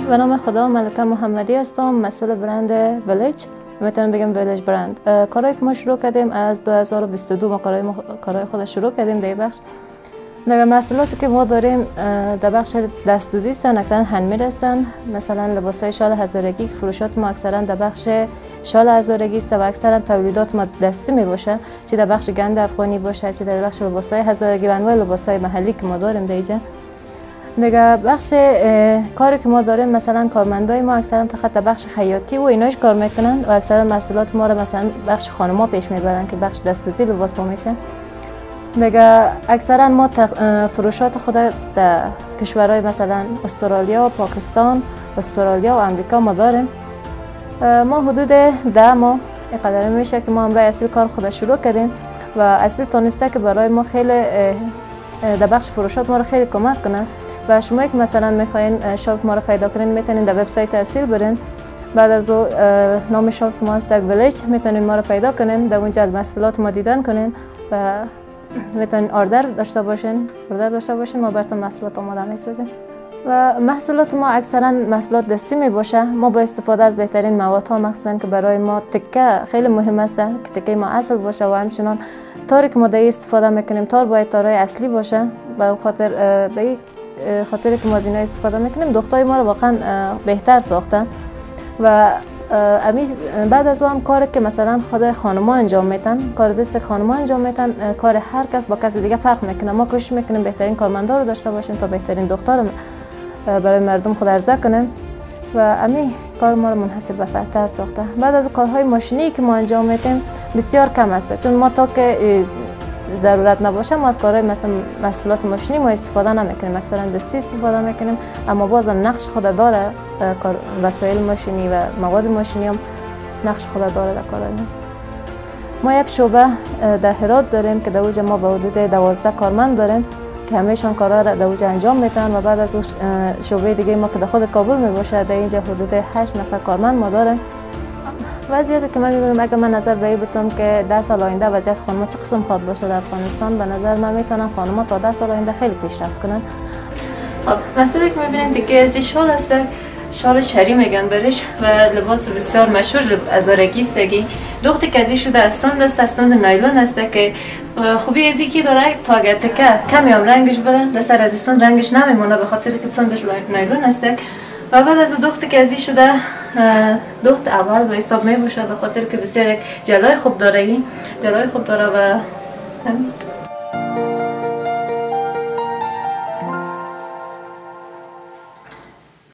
به نام خدا، ملکه محمدی هستم، مسئول برند ویلیج، میتونم بگم ویلیج برند. کارهایی که ما شروع کردیم از 2022 ما کارهای خود شروع کردیم در بخش. دیگه محصولاتی که ما داریم در بخش دستدوزی هستن، اکثرا هندمید هستن. مثلا لباسای شال هزارگی که فروشات ما اکثرا در بخش شال هزارگی است و اکثرا تولیدات ما دستی می باشه، چه در بخش گند افغانی باشه، چه در بخش لباسای هزارگی و انواع لباسای محلی که ما داریم دیگه. دیگه بخش کاری که ما داریم، مثلا کارمندای ما اکثرا فقط در بخش خیاطی و ایناش کار میکنن و اکثرا محصولات ما رو مثلا بخش خانم‌ها پیش میبرن که بخش دستدوزی لباس میشه. دیگه اکثرا ما فروشات خود در کشورهای مثلا استرالیا، پاکستان، استرالیا و امریکا ما داریم. ما حدود 10 ماه اینقدر میشه که ما امروز اصل کار خود شروع کردیم و اصل تونسته که برای ما خیلی در بخش فروشات ما رو خیلی کمک کنه. و شما که مثلا میخواین شاپ ما رو پیدا کنین، میتونین در وبسایت اصیل برین، بعد از نام شاپ ما است ویلیج، میتونین ما رو پیدا کنین، در اونجا از محصولات ما دیدن کنین و میتونین آردر داشته باشین، ما براتون محصولات آماده میسازیم. و محصولات ما اکثرا محصولات دستی می باشه. ما با استفاده از بهترین موادها، مخصوصا که برای ما تکه خیلی مهم است که تکه ما اصل باشه و همچنان تاری که ما در استفاده میکنیم تار باید تارای اصلی باشه. به خاطر که ما از اینا استفاده میکنیم دختای ما رو واقعا بهتر ساختن. و بعد از هم کاری که مثلا خود خانم‌ها انجام میتن، کار دست خانم‌ها انجام میتن، کار هر کس با کس دیگه فرق میکنه. ما کوشش میکنیم بهترین کارمندا رو داشته باشیم تا بهترین دختر برای مردم خود عرضه کنیم و امی کار ما رو منحصر به فرد ساخته. بعد از کارهای ماشینی که ما انجام میدیم بسیار کم است، چون ما تا که ضرورت نباشه ما از کارهای مثلا محصولات ماشینی ما استفاده نمیکنیم، اکثرا دستی استفاده میکنیم. اما بازم نقش خود داره، وسایل ماشینی و مواد ماشینی هم نقش خود داره در کارهای ما. یک شعبه در هرات داریم که در اوج ما به حدود 12 کارمند داریم که همهشان کارها را در اوج انجام میدن و بعد از شعبه دیگه ما که در خود کابل می باشه در اینجا حدود 8 نفر کارمند ما داریم. وضعیتی که من می‌بینم اگه من نظر به این بدم که 10 سال آینده وضعیت خانم‌ها چه قسم خواهد باشه در افغانستان، به نظر من میتونم خانم‌ها تا 10 سال آینده خیلی پیشرفت کنن. مسئله که می‌بینید دیگه از شال است، شال شری میگن برش و لباس بسیار مشهور هزارگی است. دختی که شده از سند است، از سند نایلون است که خوبی از اینکه داره تا اگر تکه کمی هم رنگش بره در سر از سند رنگش نمیمونه به خاطر که سندش نایلون است. و بعد از دخت که ازی شده دخت اول به حساب می باشه به خاطر که بسیار جلای خوب داره و